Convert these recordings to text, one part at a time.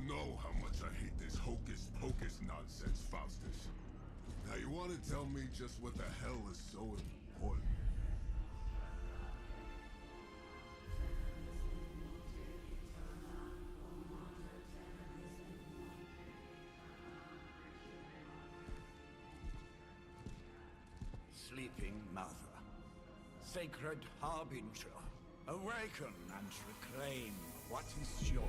know how much I hate this hocus-pocus nonsense, Faustus. Now you want to tell me just what the hell is so important? Sleeping Mother, sacred harbinger, awaken and reclaim what is yours.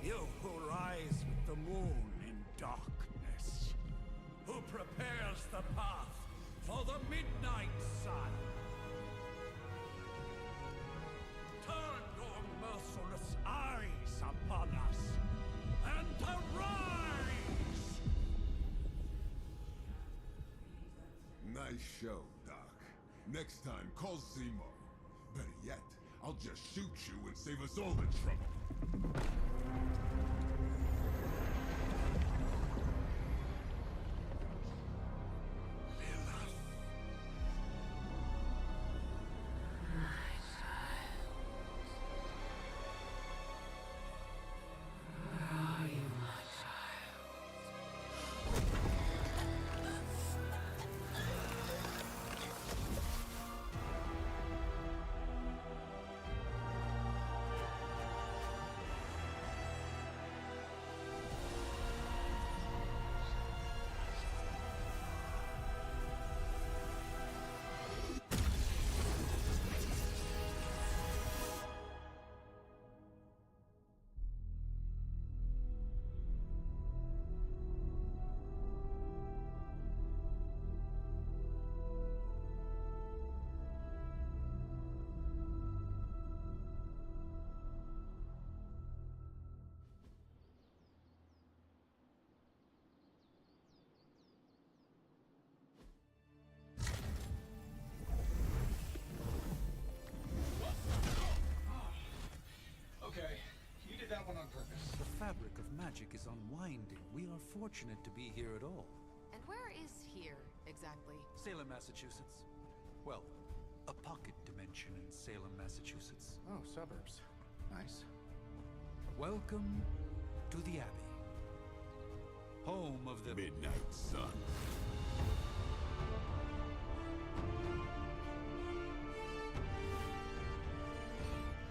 You who rise with the moon in darkness, who prepares the path for the midnight sun. Turn your merciless eyes upon us and arise! Nice show, Doc. Next time, call Zemo. Better yet, I'll just shoot you and save us all the trouble. Okay, you did that one on purpose. The fabric of magic is unwinding. We are fortunate to be here at all. And where is here, exactly? Salem, Massachusetts. Well, a pocket dimension in Salem, Massachusetts. Oh, suburbs. Nice. Welcome to the Abbey. Home of the Midnight Sun.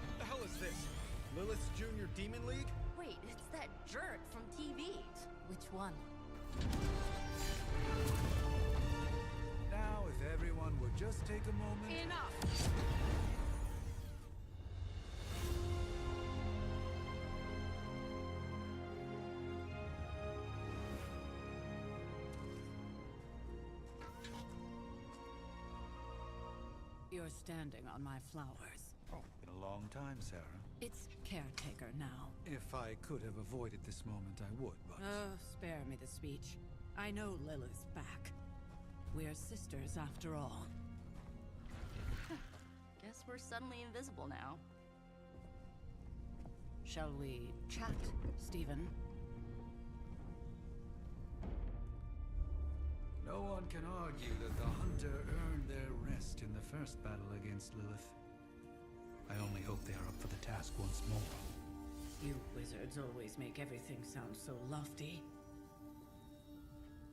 What the hell is this? Lilith's Junior Demon League? Wait, it's that jerk from TV. Which one? Now, if everyone would just take a moment... Enough! You're standing on my flowers. Oh, been a long time, Sarah. It's caretaker now. If I could have avoided this moment, I would, but... Oh, spare me the speech. I know Lilith's back. We're sisters after all. Guess we're suddenly invisible now. Shall we chat, Stephen? No one can argue that the Hunter earned their rest in the first battle against Lilith. I only hope they are up for the task once more. You wizards always make everything sound so lofty.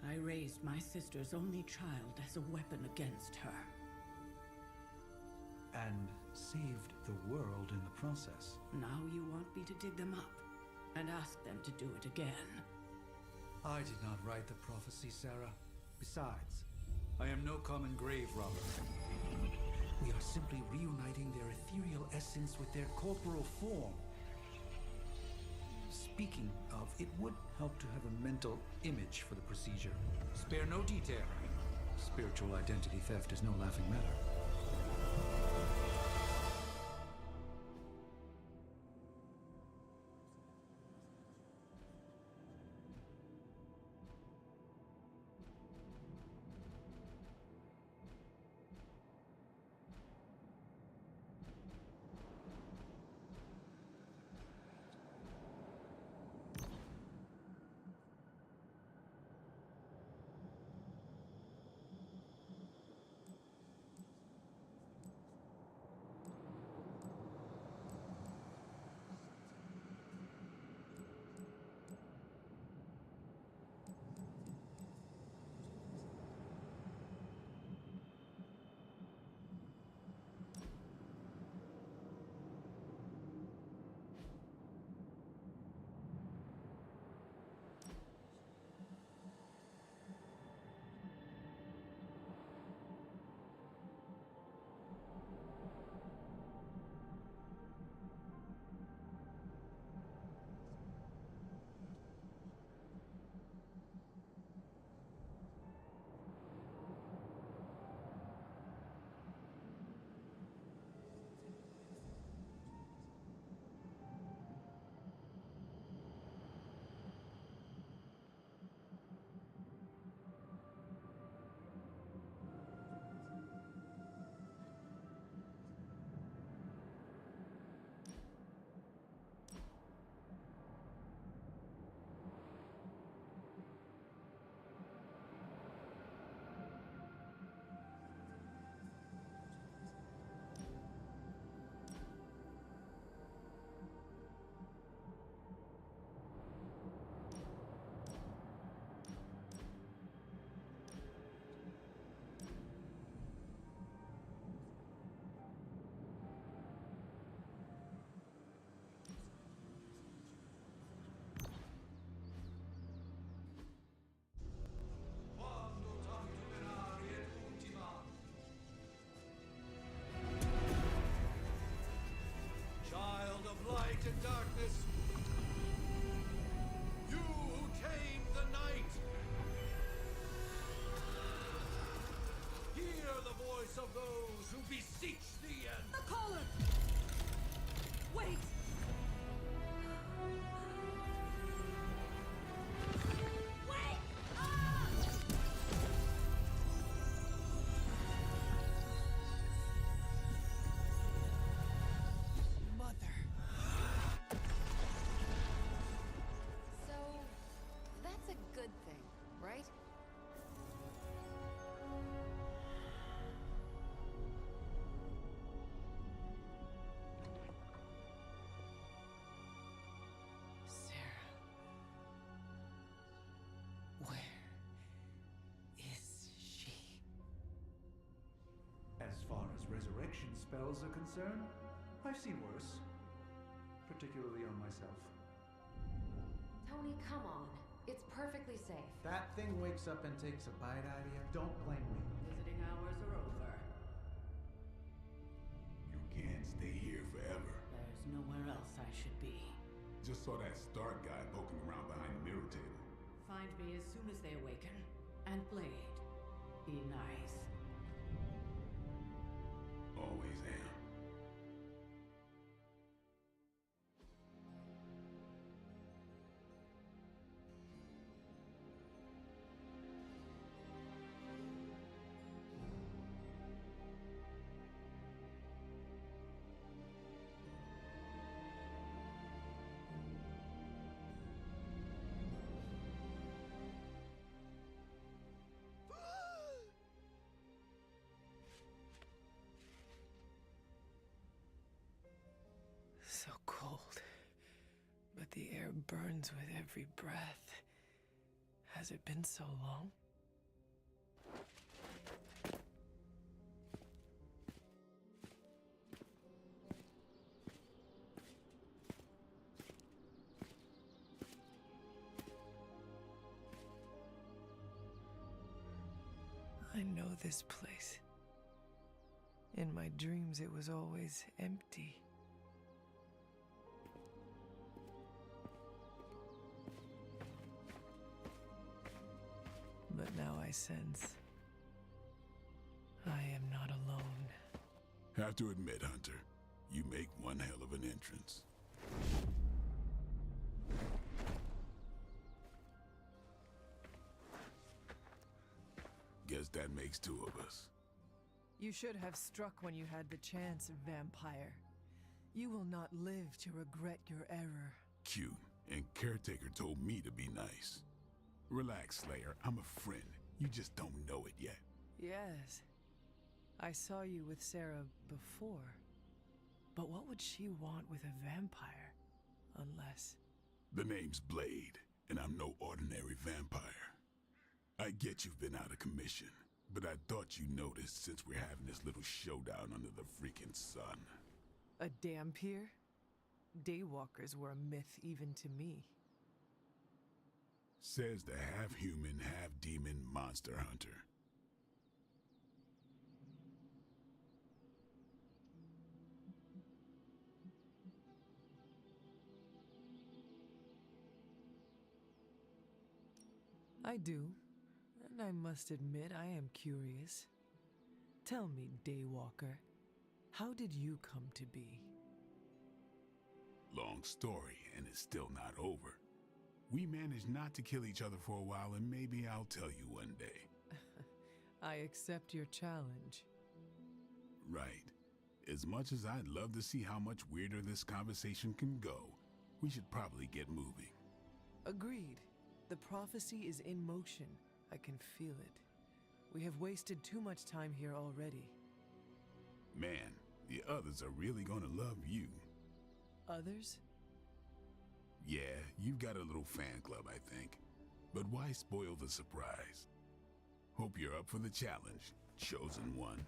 I raised my sister's only child as a weapon against her. And saved the world in the process. Now you want me to dig them up and ask them to do it again. I did not write the prophecy, Sarah. Besides, I am no common grave robber. We are simply reuniting their ethereal essence with their corporal form. Speaking of, it would help to have a mental image for the procedure. Spare no detail. Spiritual identity theft is no laughing matter. into darkness. You who tame the night. Hear the voice of those who beseech the end. The collar! Wait! Wait! Ah! Mother. So, that's a good thing, right? Sarah. Where is she? As far as resurrection spells are concerned, I've seen worse. Particularly on myself. Tony, come on. It's perfectly safe. That thing wakes up and takes a bite out of you. Don't blame me. Visiting hours are over. You can't stay here forever. There's nowhere else I should be. Just saw that Stark guy poking around behind the mirror table. Find me as soon as they awaken. And Blade, be nice. Always am. So cold, but the air burns with every breath. Has it been so long? I know this place. In my dreams, it was always empty. But now I sense I am not alone. Have to admit, Hunter, you make one hell of an entrance. Guess that makes two of us. You should have struck when you had the chance, vampire. You will not live to regret your error. Cute, and Caretaker told me to be nice. Relax, Slayer. I'm a friend. You just don't know it yet. Yes. I saw you with Sarah before. But what would she want with a vampire? Unless... The name's Blade, and I'm no ordinary vampire. I get you've been out of commission, but I thought you noticed since we're having this little showdown under the freaking sun. a dampier? Daywalkers were a myth even to me. Says the half-human, half-demon monster hunter. I do, and I must admit I am curious. Tell me, Daywalker, how did you come to be? Long story, and it's still not over. We managed not to kill each other for a while, and maybe I'll tell you one day. I accept your challenge. Right. As much as I'd love to see how much weirder this conversation can go, we should probably get moving. Agreed. The prophecy is in motion. I can feel it. We have wasted too much time here already. Man, the others are really gonna love you. Others? Yeah, you've got a little fan club, I think. But why spoil the surprise? Hope you're up for the challenge, chosen one.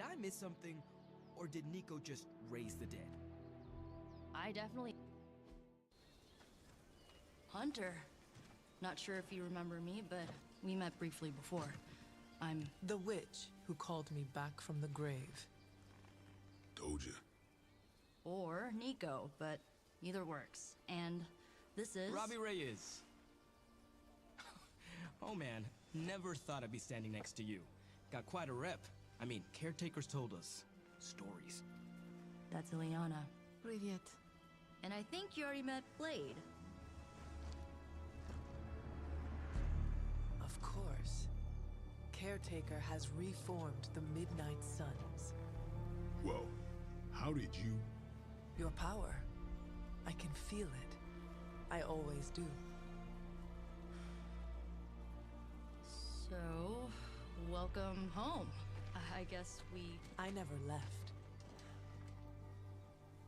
I miss something, or did Nico just raise the dead? I definitely... Hunter. Not sure if you remember me, but we met briefly before. I'm... The witch who called me back from the grave. Told ya. Or Nico, but either works. And this is... Robbie Reyes. Oh man, never thought I'd be standing next to you. Got quite a rep. I mean, caretakers told us stories. That's Ileana. Привет. And I think you already met Blade. Of course. Caretaker has reformed the Midnight Suns. Whoa. How did you... Your power. I can feel it. I always do. So, welcome home. I guess we... I never left.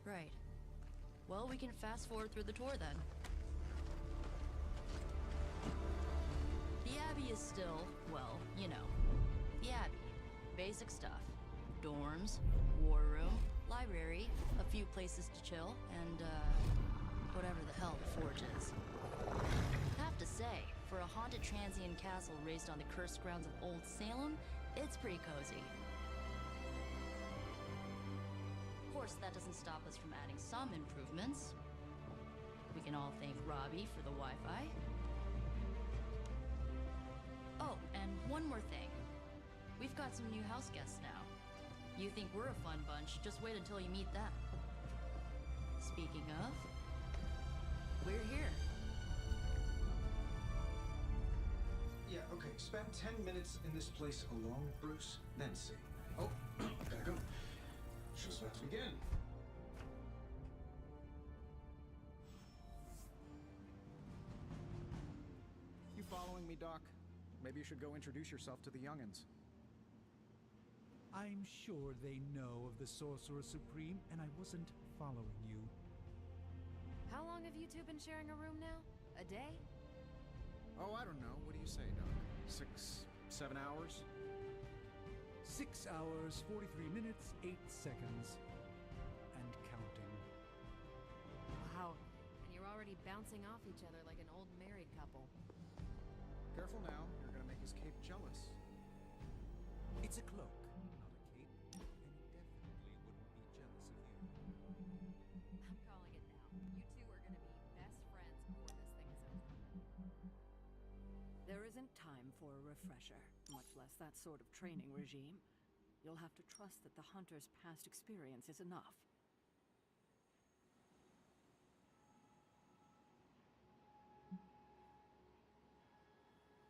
Right. Well, we can fast forward through the tour then. The Abbey is still, well, you know, the Abbey. Basic stuff. Dorms, war room, library, a few places to chill, and, whatever the hell the Forge is. Have to say, for a haunted transient castle raised on the cursed grounds of Old Salem, it's pretty cozy. Of course, that doesn't stop us from adding some improvements. We can all thank Robbie for the Wi-Fi. Oh, and one more thing. We've got some new house guests now. You think we're a fun bunch, just wait until you meet them. Speaking of, we're here. Yeah, okay. Spend 10 minutes in this place alone, Bruce, then see. Oh, gotta go. Show's about to begin. You following me, Doc? Maybe you should go introduce yourself to the youngins. I'm sure they know of the Sorcerer Supreme, and I wasn't following you. How long have you two been sharing a room now? A day? Oh, I don't know. What do you say, Doc? 6, 7 hours? 6 hours, 43 minutes, 8 seconds. And counting. Wow. And you're already bouncing off each other like an old married couple. Careful now. You're gonna make his cape jealous. It's a cloak, not a cape, and he definitely wouldn't be jealous of you. I'm calling it now. You two are gonna be best friends before this thing is over. There isn't time for a refresher, much less that sort of training regime. You'll have to trust that the hunter's past experience is enough.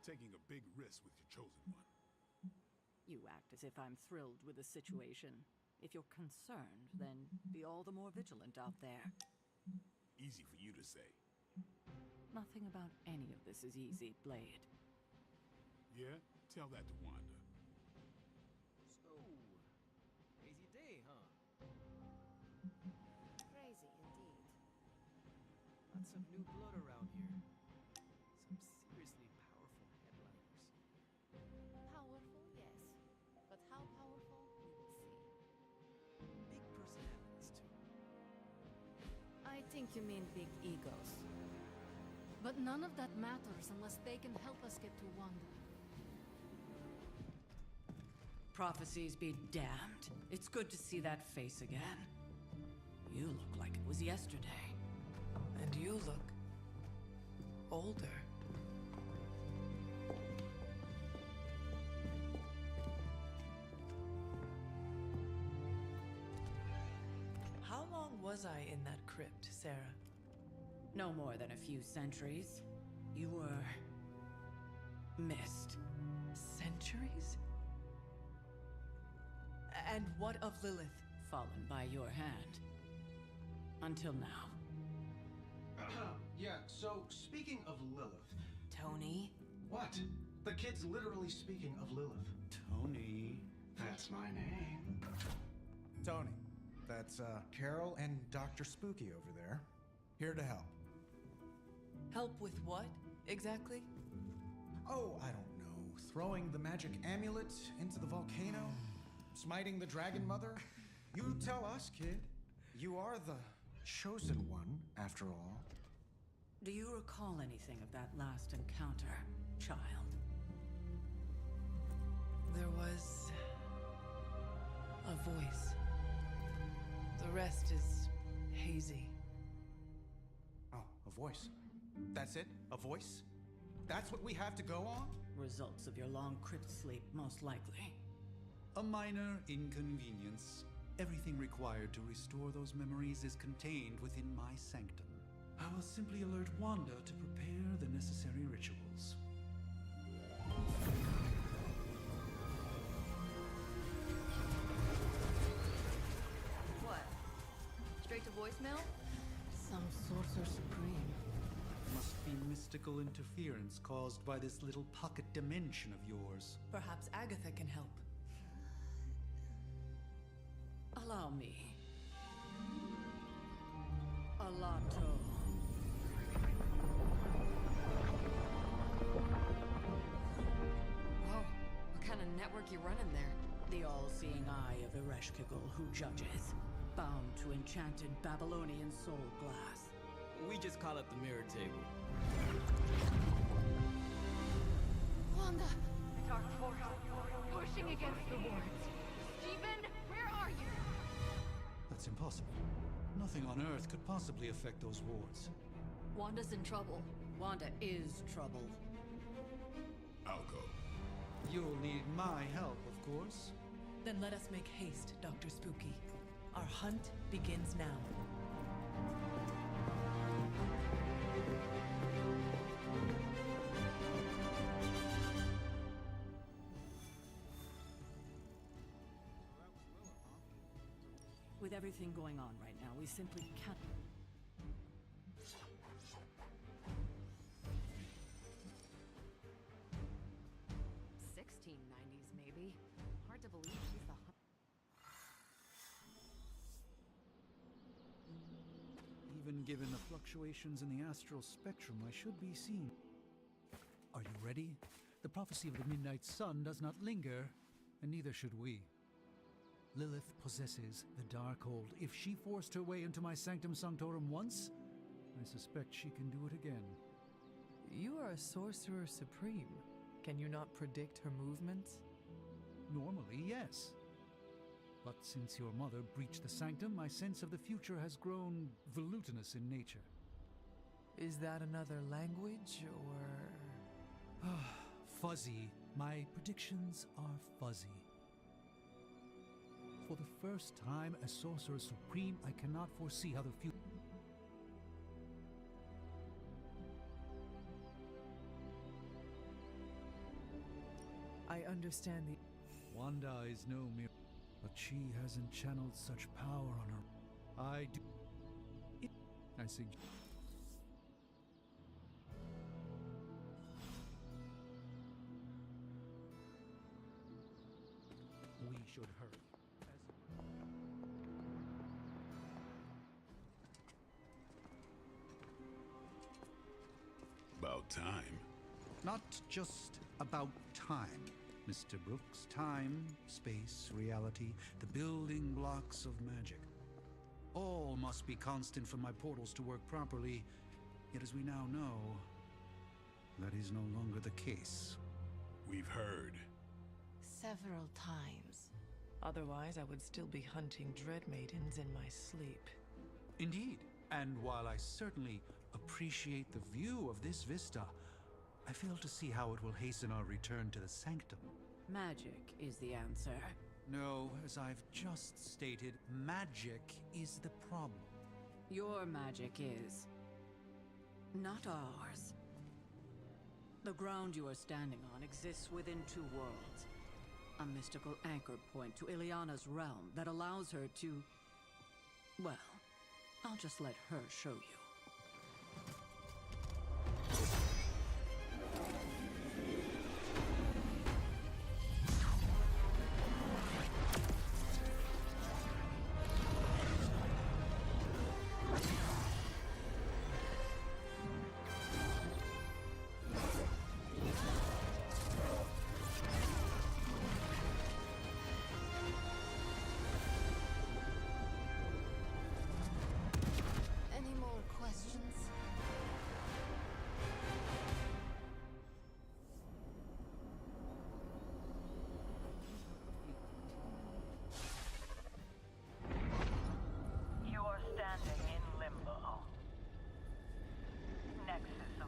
Taking a big risk with your chosen one. You act as if I'm thrilled with the situation. If you're concerned, then be all the more vigilant out there. Easy for you to say. Nothing about any of this is easy, Blade. Yeah? Tell that to Wanda. So, crazy day, huh? Crazy indeed. Lots of new blood around here. Some seriously powerful headliners. Powerful, yes. But how powerful, we will see. Big personalities, too. I think you mean big egos. But none of that matters unless they can help us get to Wanda. Prophecies be damned. It's good to see that face again. You look like it was yesterday. And you look... older. How long was I in that crypt, Sarah? No more than a few centuries. You were... missed. Centuries? And what of Lilith? Fallen by your hand. Until now. Yeah, so speaking of Lilith... Tony? What? The kid's literally speaking of Lilith. Tony. That's my name. Tony. That's, Carol and Dr. Spooky over there. Here to help. Help with what, exactly? Oh, I don't know. Throwing the magic amulet into the volcano? smiting the Dragon Mother? You tell us, kid. You are the chosen one, after all. Do you recall anything of that last encounter, child? There was a voice. The rest is hazy. Oh, a voice. That's it? A voice? That's what we have to go on? Results of your long crypt sleep, most likely. A minor inconvenience. Everything required to restore those memories is contained within my sanctum. I will simply alert Wanda to prepare the necessary rituals. What? Straight to voicemail? Some sorcerer supreme. Must be mystical interference caused by this little pocket dimension of yours. Perhaps Agatha can help. Allow me. Alato. Whoa, what kind of network you running there? The all-seeing eye of Ereshkigal who judges, bound to enchanted Babylonian soul glass. We just call it the mirror table. Wanda! Dark force, pushing against the wards. Stephen, where are you? That's impossible. Nothing on Earth could possibly affect those wards. Wanda's in trouble. Wanda is trouble. I'll go. You'll need my help, of course. Then let us make haste, Dr. Spooky. Our hunt begins now. With everything going on right now, we simply can't... 1690s, maybe. Hard to believe she's the... Even given the fluctuations in the astral spectrum, I should be seen. Are you ready? The prophecy of the Midnight Sun does not linger, and neither should we. Lilith possesses the Darkhold. If she forced her way into my Sanctum Sanctorum once, I suspect she can do it again. You are a sorcerer supreme. Can you not predict her movements? Normally, yes. But since your mother breached the sanctum, my sense of the future has grown volutinous in nature. Is that another language, or...? Fuzzy. My predictions are fuzzy. For the first time as Sorcerer Supreme, I cannot foresee how the future... I understand the... Wanda is no mere... But she hasn't channeled such power on her. I do... I suggest... We should hurry. About time. Not just about time, Mr. Brooks. Time, space, reality, the building blocks of magic. All must be constant for my portals to work properly, yet as we now know, that is no longer the case. We've heard. Several times. Otherwise, I would still be hunting Dread Maidens in my sleep. Indeed, and while I certainly appreciate the view of this vista, I fail to see how it will hasten our return to the sanctum. Magic is the answer. No, as I've just stated, magic is the problem. Your magic is... not ours. The ground you are standing on exists within two worlds. A mystical anchor point to Ileana's realm that allows her to... well, I'll just let her show you.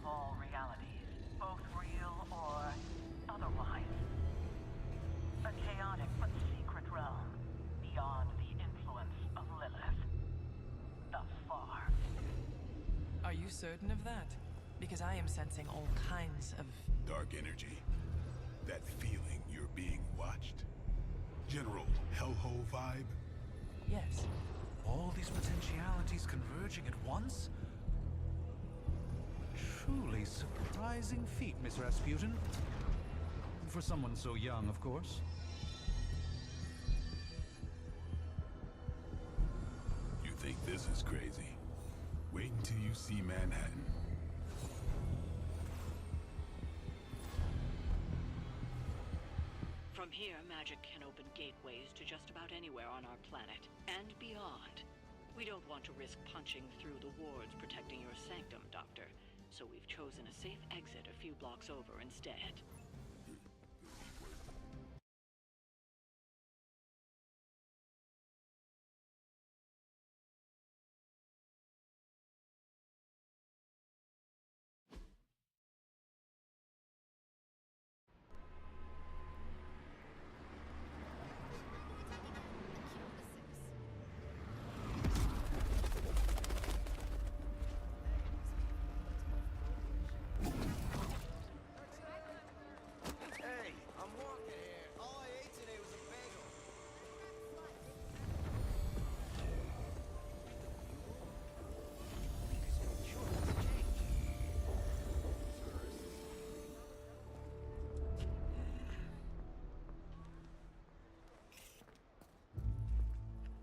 all realities, both real or otherwise. A chaotic but secret realm, beyond the influence of Lilith. Thus far. Are you certain of that? Because I am sensing all kinds of... Dark energy. That feeling you're being watched. General hellhole vibe. Yes. All these potentialities converging at once? Truly surprising feat, Miss Rasputin. For someone so young, of course. You think this is crazy? Wait until you see Manhattan. From here, magic can open gateways to just about anywhere on our planet, and beyond. We don't want to risk punching through the wards protecting your sanctum, Doctor, so we've chosen a safe exit a few blocks over instead.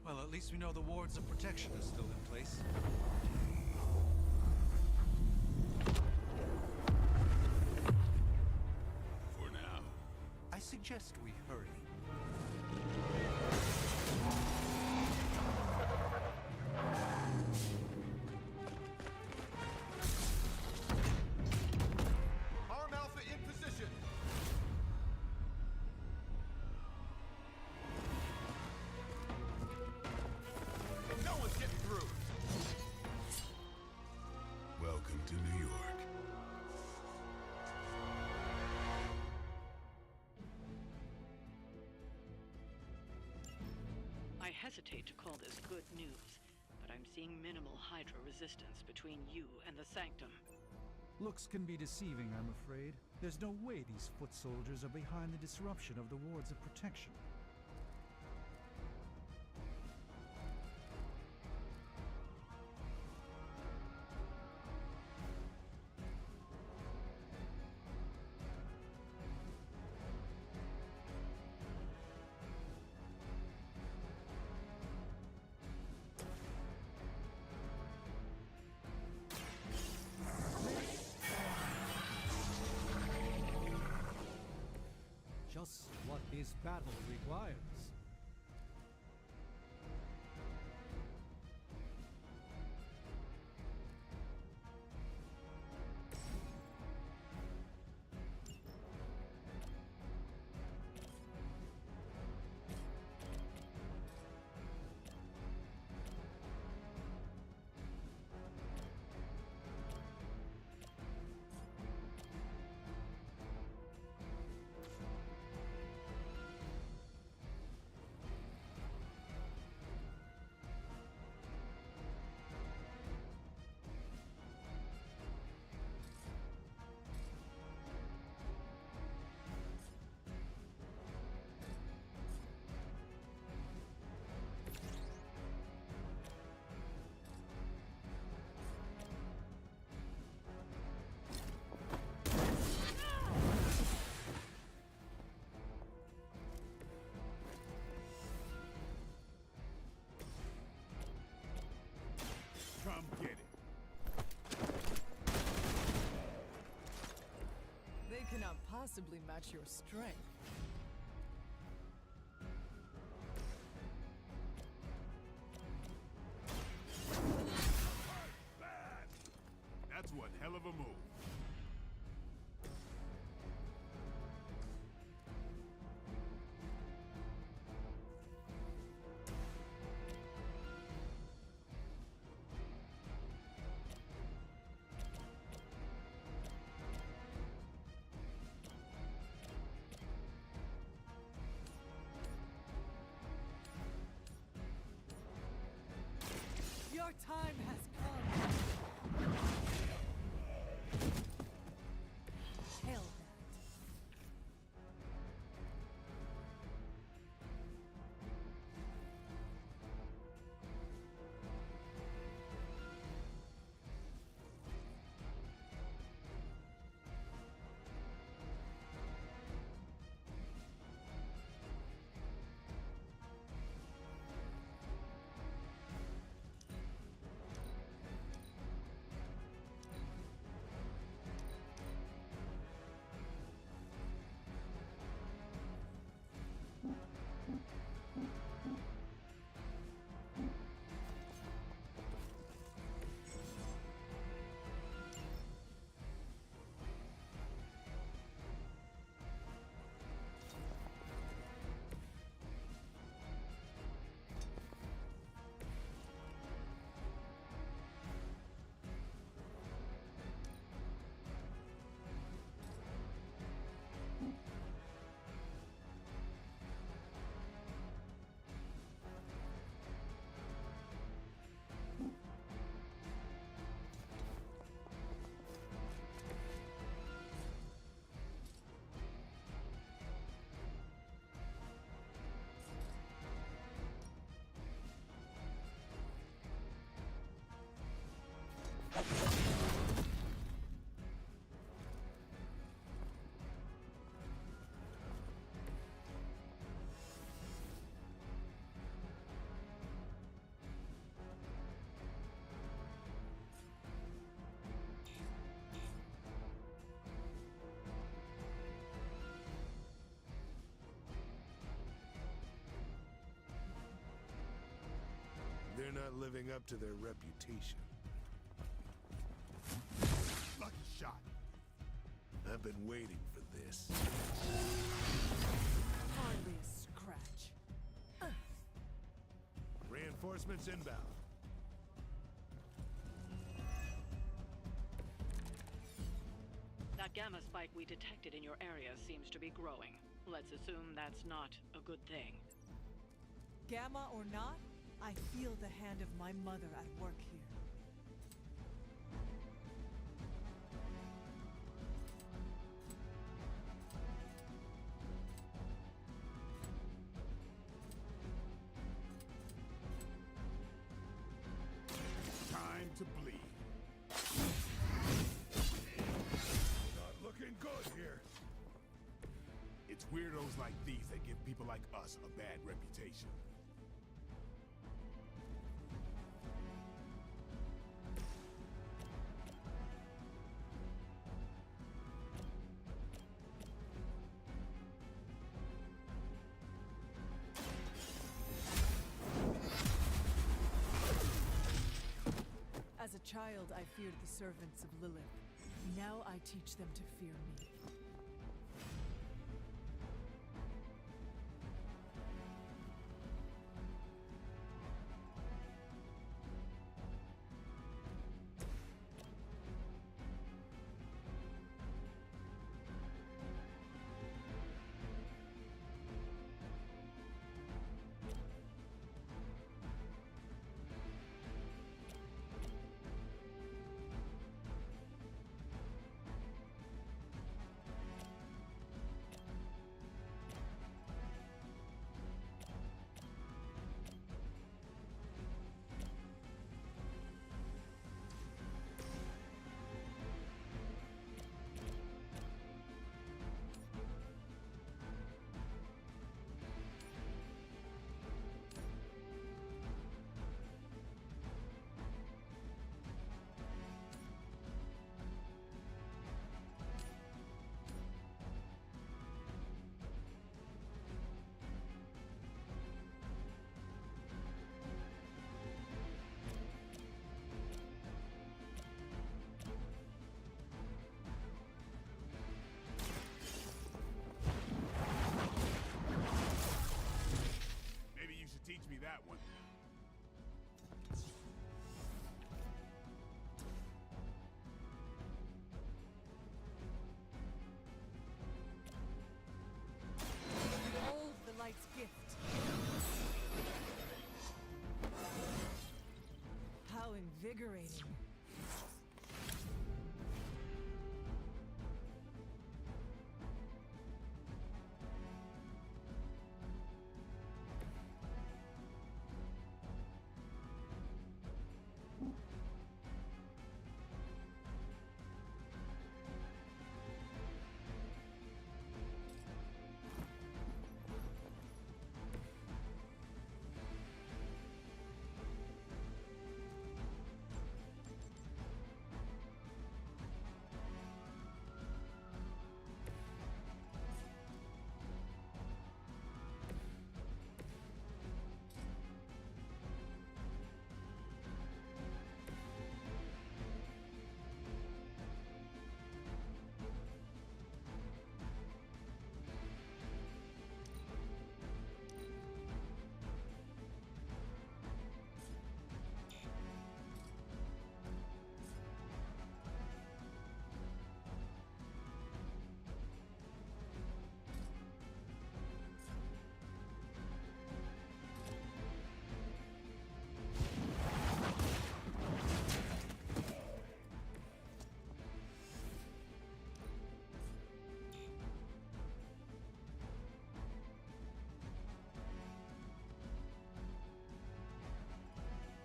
Well, at least we know the wards of protection are still in place. For now. I suggest we hurry. Arm Alpha in position. No one's getting through. Welcome to New York. I hesitate to call this good news, but I'm seeing minimal Hydra resistance between you and the Sanctum. Looks can be deceiving, I'm afraid. There's no way these foot soldiers are behind the disruption of the wards of protection. Just what this battle requires. Come get it. They cannot possibly match your strength. Bad. That's one hell of a move. They're not living up to their reputation. Lucky shot. I've been waiting for this. Hardly a scratch. Reinforcements inbound. That gamma spike we detected in your area seems to be growing. Let's assume that's not a good thing. Gamma or not, I feel the hand of my mother at work here. Time to bleed. Not looking good here. It's weirdos like these that give people like us a bad reputation. As a child, I feared the servants of Lilith. Now I teach them to fear me. Teach me that one. Behold the light's gift. How invigorating.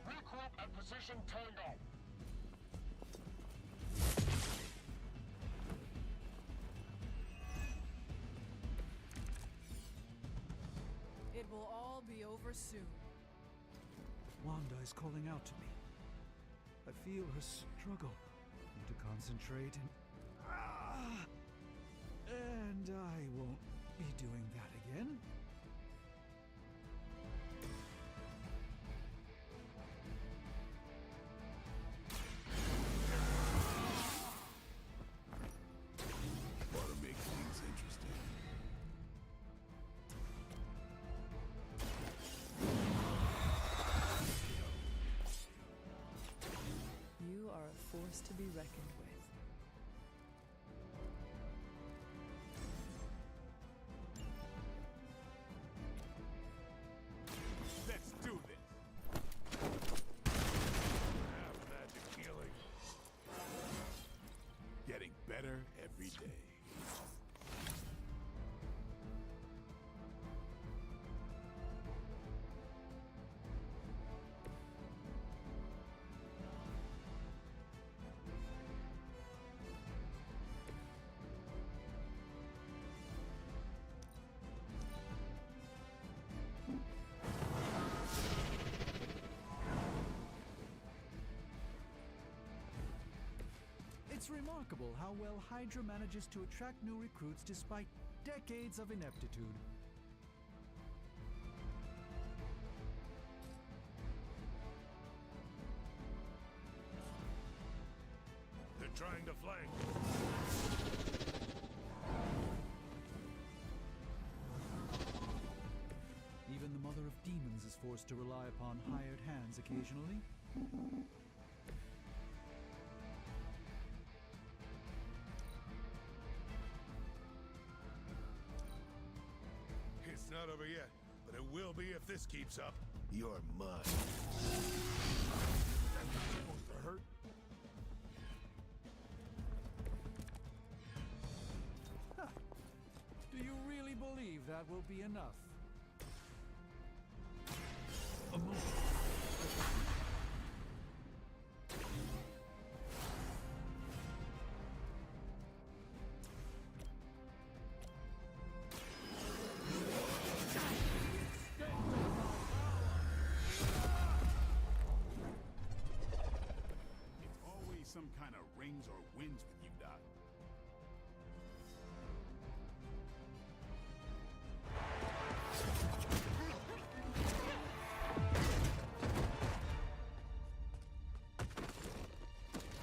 Regroup and position tango. will all be over soon. Wanda is calling out to me. I feel her struggle. Need to concentrate and I won't be doing that again. Ought to make things interesting. You are a force to be reckoned with. Let's do this. Have magic healing. Getting better every day. It's remarkable how well Hydra manages to attract new recruits despite decades of ineptitude. They're trying to flank. Even the Mother of Demons is forced to rely upon hired hands occasionally. It's not over yet, but it will be if this keeps up. You're mine. That's not supposed to hurt. Do you really believe that will be enough? A moment. It's always some kind of rings or winds with you, Doc.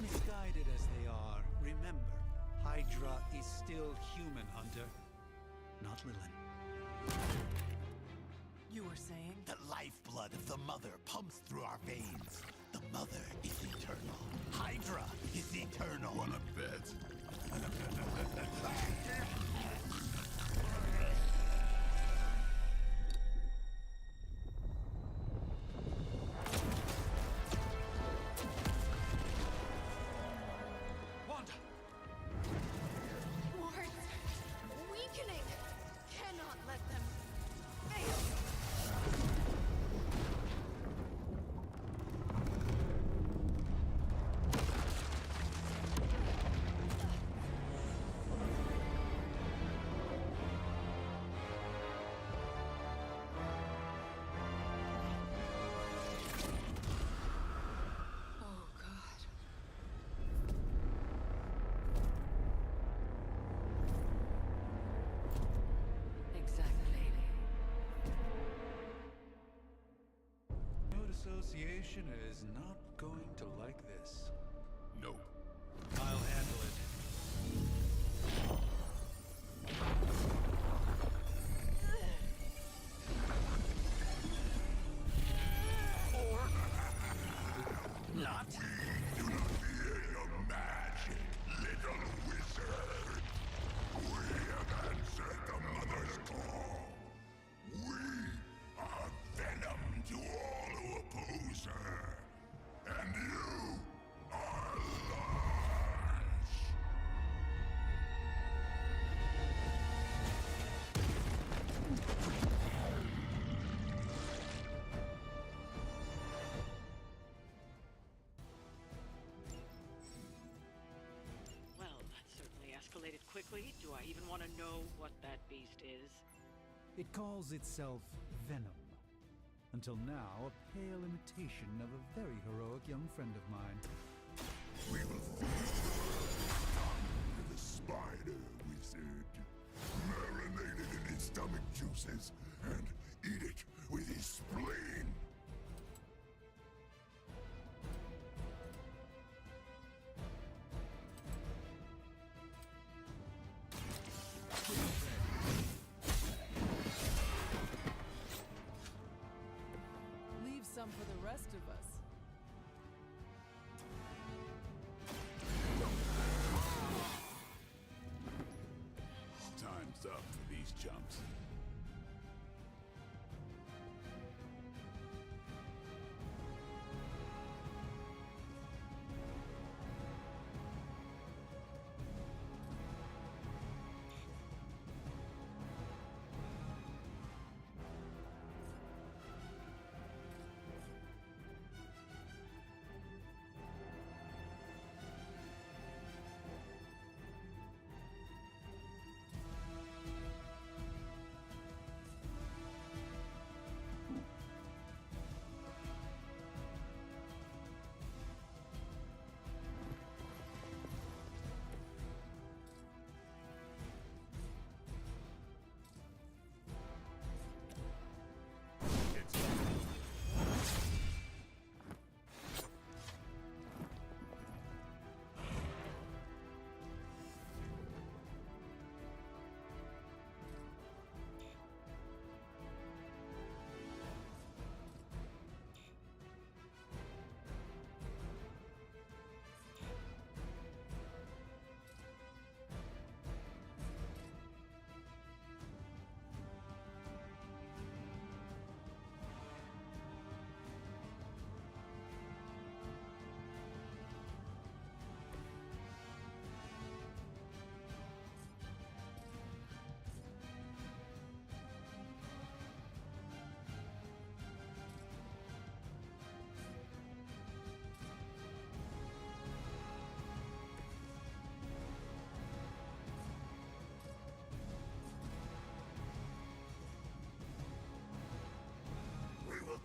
Misguided as they are, remember, Hydra is still human, Hunter. Not Lilin. You were saying? The lifeblood of the Mother pumps through our veins. The Mother is eternal. Hydra is eternal. Wanna bet? Wanda! Wards! Weakening! Cannot let them fail! Oh, God. Exactly. Node Association is not going to like this. Nope. I'll handle it. Not. Do not fear your magic, little wizard. We have answered the Mother's call. We are venom to all who oppose her. And you are large. Well, that certainly escalated quickly. Do I even want to know what that beast is? It calls itself Venom. Until now, a pale imitation of a very heroic young friend of mine. We will feed the spider wizard, marinated in his stomach juices, and eat it with his spleen. Leave some for the rest of us. Time's up for these chumps.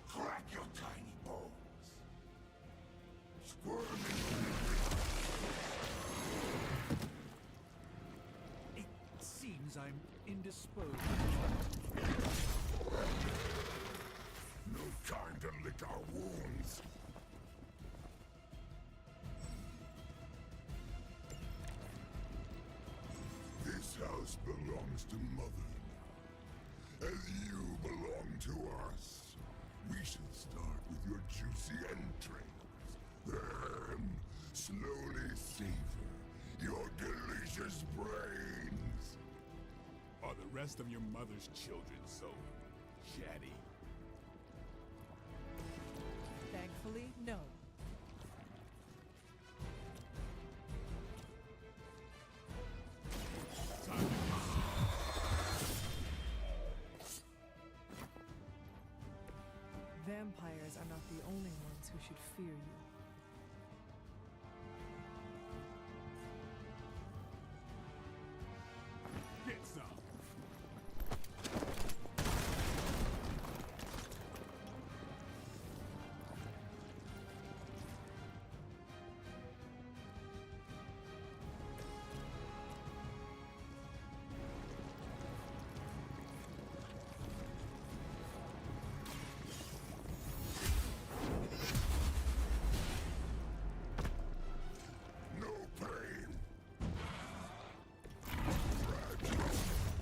Crack your tiny bones. Squirming. It seems I'm indisposed. No time to lick our wounds. This house belongs to Mother now, as you belong to us. We should start with your juicy entrails, then slowly savor your delicious brains. Are the rest of your mother's children so chatty? Thankfully, no. Vampires are not the only ones who should fear you. Get some. No pain. Fragile.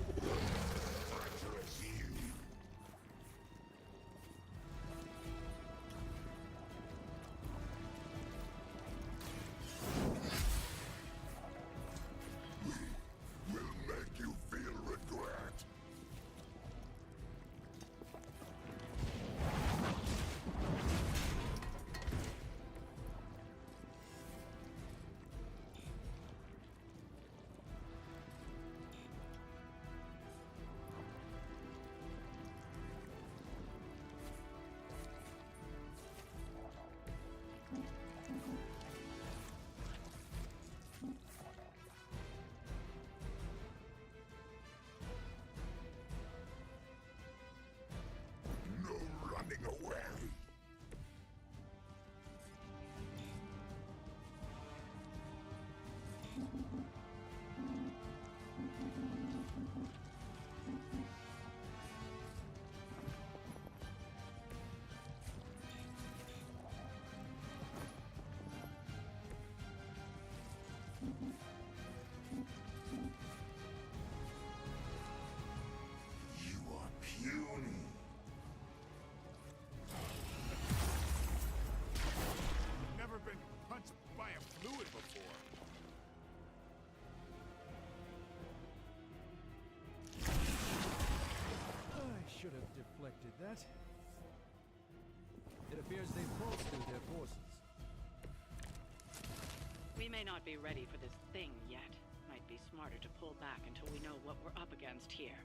that. It appears they've bolstered their forces. We may not be ready for this thing yet. Might be smarter to pull back until we know what we're up against here.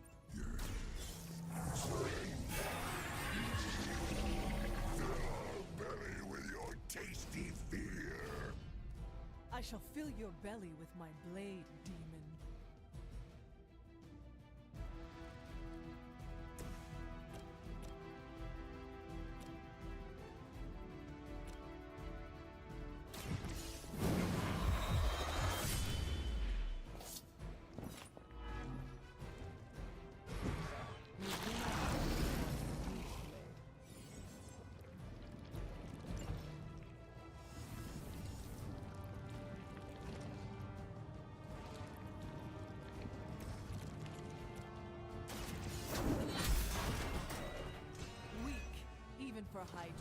Fill our belly with your tasty fear. I shall fill your belly with my blade, demon. Even for Hydra.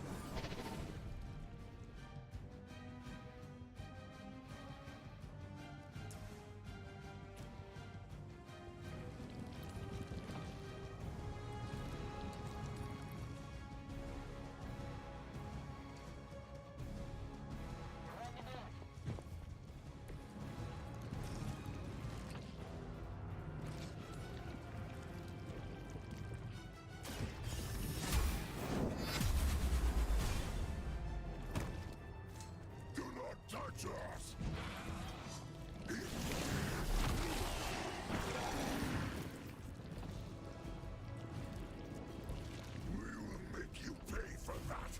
Touch us! We will make you pay for that!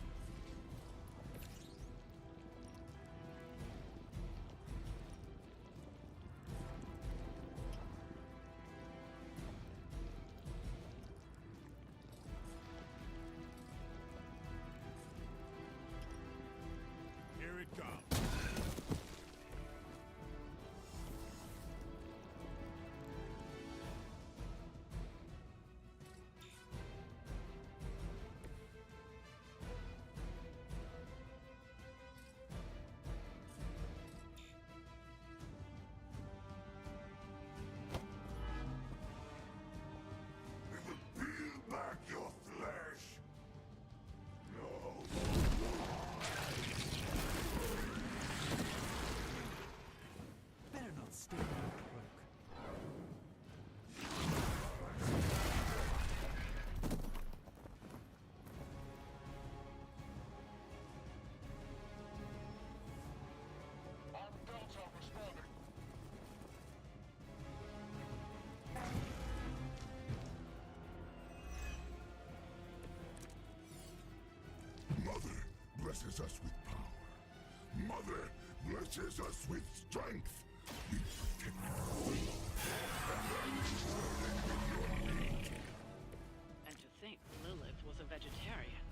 Here it comes. Peel back your flesh! No! Better not stay there, Croak. Mother blesses us with power. Mother blesses us with strength. We protect her. And that is burning with your meat. And to think Lilith was a vegetarian.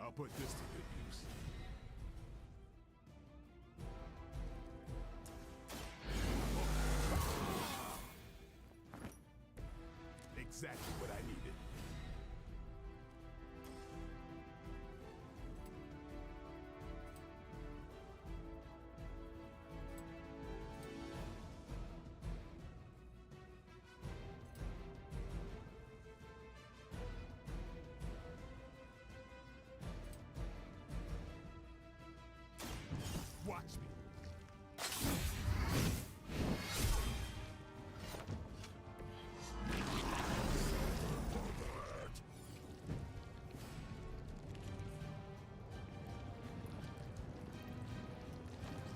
I'll put this to good use. Exactly what I needed. Watch me.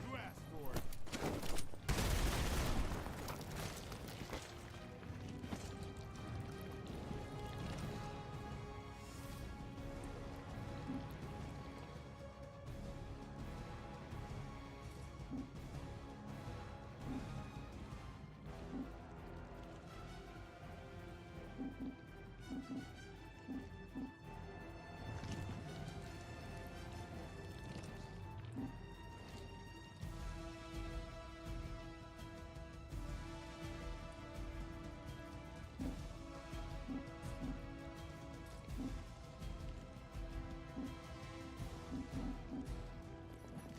You asked for it.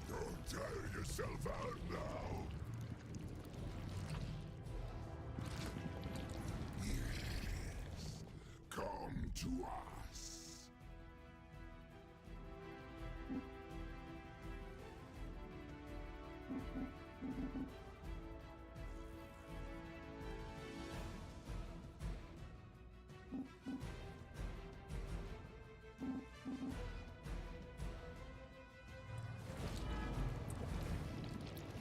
Don't tire yourself out now. us.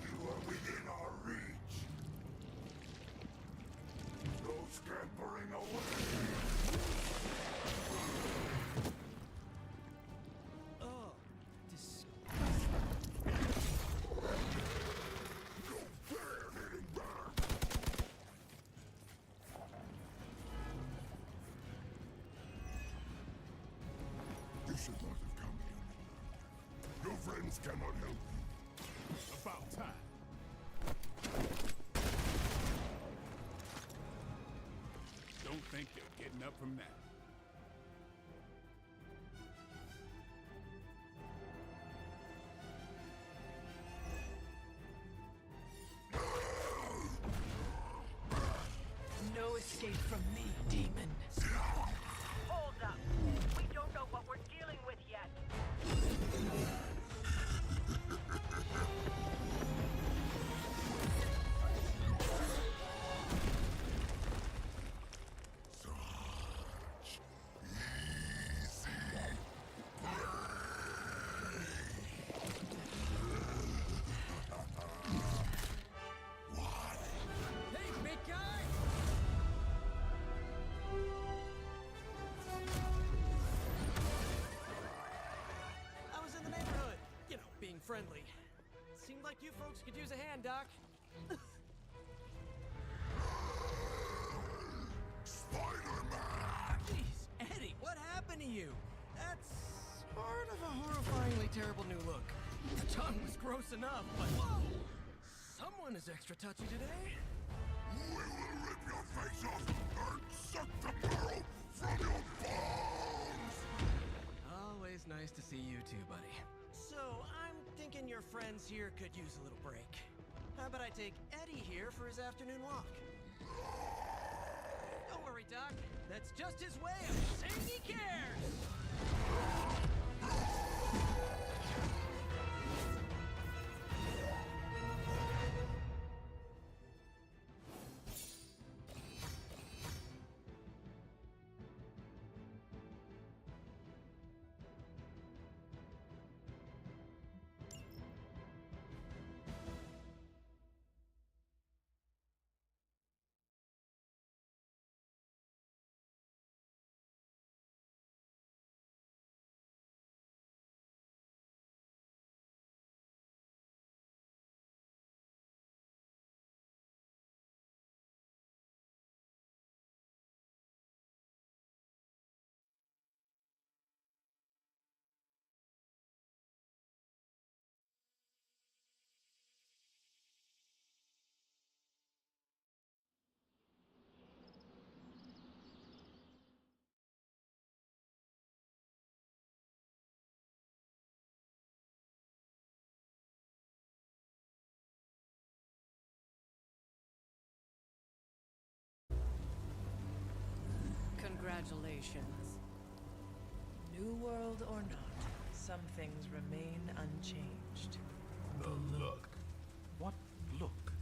You are within our reach. No scampering away. Oh, No fair hitting back. You should not have come here. Your friends cannot help you. About time. Don't think you're getting up from that. No escape from me, demon. Hold up. We don't know what we're dealing with yet. Such easy hey, big guy! I was in the neighborhood. You know, being friendly. Seemed like you folks could use a hand, Doc. Spider-Man! Jeez, Eddie, what happened to you? That's part of a horrifyingly terrible new look. The tongue was gross enough, but whoa! Someone is extra touchy today. We will rip your face off and suck the marrow from your bones! Always nice to see you too, buddy. So, I'm thinking your friends here could use a little break. How about I take Eddie here for his afternoon walk? Don't worry, Doc. That's just his way of saying he cares! Congratulations. New world or not, some things remain unchanged. The look. What look?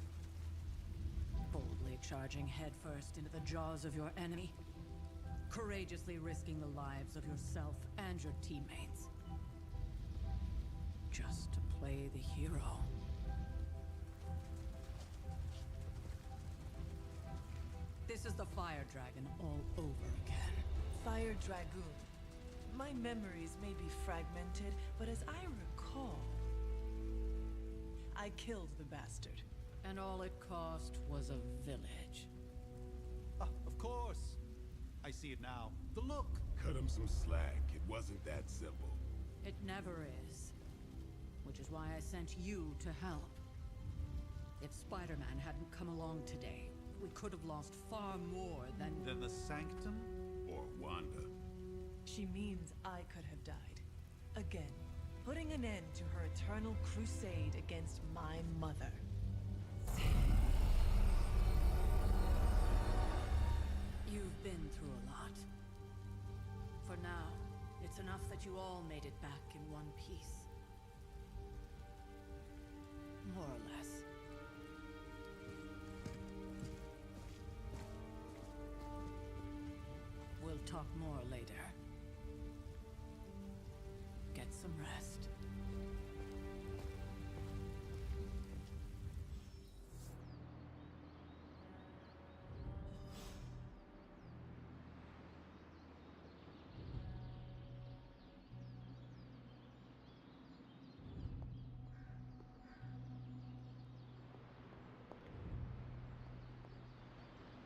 Boldly charging headfirst into the jaws of your enemy. Courageously risking the lives of yourself and your teammates. Just to play the hero. This is the Fire Dragon all over again. Fire Dragoon. My memories may be fragmented, but as I recall, I killed the bastard. And all it cost was a village. Of course. I see it now. The look. Cut him some slack. It wasn't that simple. It never is. Which is why I sent you to help. If Spider-Man hadn't come along today, we could have lost far more than... Then the Sanctum? Or Wanda. She means I could have died. Again, putting an end to her eternal crusade against my mother. You've been through a lot. For now, it's enough that you all made it back in one piece. More or less. We'll talk more later. Get some rest.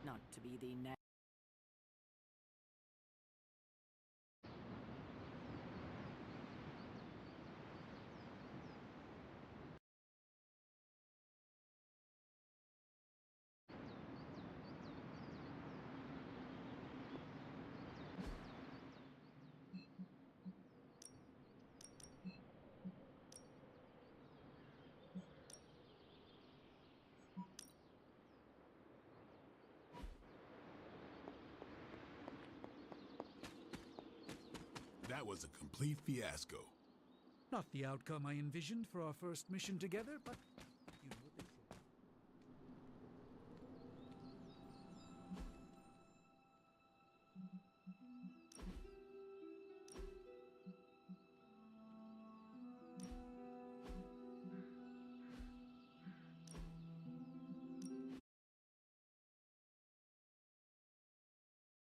Not to be the next. That was a complete fiasco. Not the outcome I envisioned for our first mission together, but